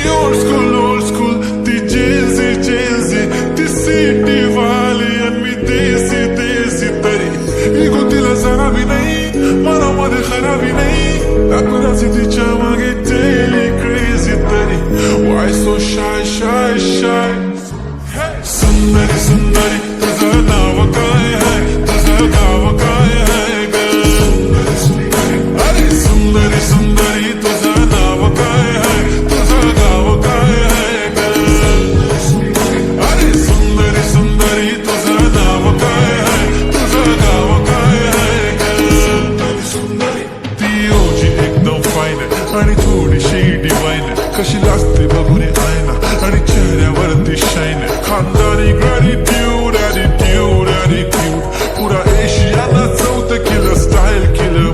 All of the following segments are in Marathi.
old school, ती जेजी ती सिटी वाली आणि मी देसी तरी इगो तिला जरा भी नाही मनामध्ये खराबी नाही दाखवण्याची तिच्या मागे डेली क्रेझी तरी why so shy सुंदरी तुझं नाव काय आहे तुझं गाव काय आहे ग अरे सुंदरी तुझं नाव काय आहे तुझं गाव काय आहे ग अरे सुंदरी तुझं नाव काय आहे तुझं गाव काय आहे ग ती ओजी एकदम फाईन आहे आणि थोडीशी डिवाईन आहे कशी लागते बघून आयना आणि चेहऱ्यावरती शाईन आहे खानदारी ग्रॅटिट्यूड ॲटिट्यूड पुरा एशियाना चौथं केलं स्टाईल केलं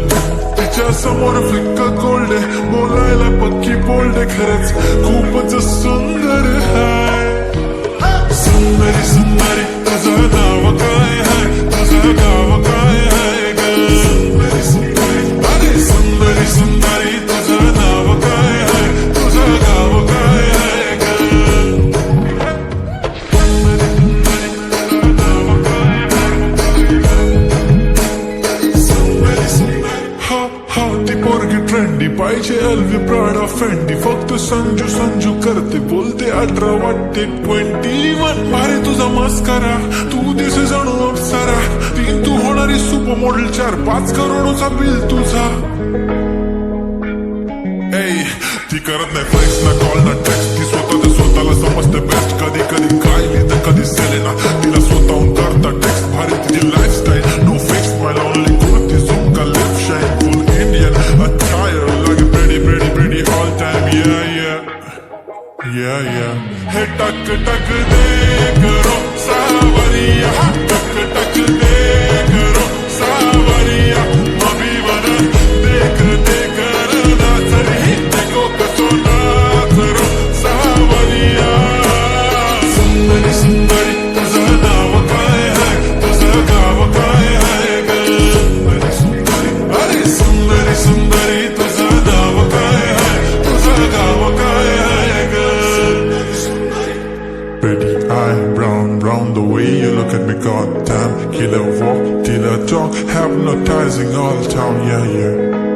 तिच्या समोर फिक्क गोल्ड आहे बोलायला पक्की बोल्ड आहे खरंच खूपच सुंदर आहे सुंदरी तुझं नाव काय आहे तुझं गाव काय आहे ग अरे सुंदरी तुझं नाव काय आहे तुझं गाव काय आहे ग हा ती पोरगी ट्रेंडी पाहिजे एलवी प्राडा फेंडी फक्त संजू करते बोलते 18 वाटते 21 भारी तुझा मस्करा तू दिसे जणू अप्सरा तीन तू होणारी सुपर मॉडेल 4-5 करोडचा बिल तुझा ती करत नाही फ्लेक्स ना कॉल ना टेक्स्ट ती स्वतःला समजते बेस्ट कधी काय लिहितं कधी सेलेना तिला स्वतःहून करता टेक्स्ट भारी तिची लाईफस्टाईल नो फिक्स माय ओनली कुर्ती झुमका लिप शाईन फुल इंडियन अटायर लागे pretty all time yeah हे टक दे करो सावरिया टक दे करो सावरिया मभी बना देख ना सरी देखो कसो नाच रो सावरिया सुंदरी तुझं नाव काय आहे तुझं गाव काय आहे ग अरे सुंदरी तुझं नाव काय आहे तुझं गाव काय आहे ग Pretty eye, brown the way you look at me, goddamn. Killer walk, killer talk, hypnotizing all town, yeah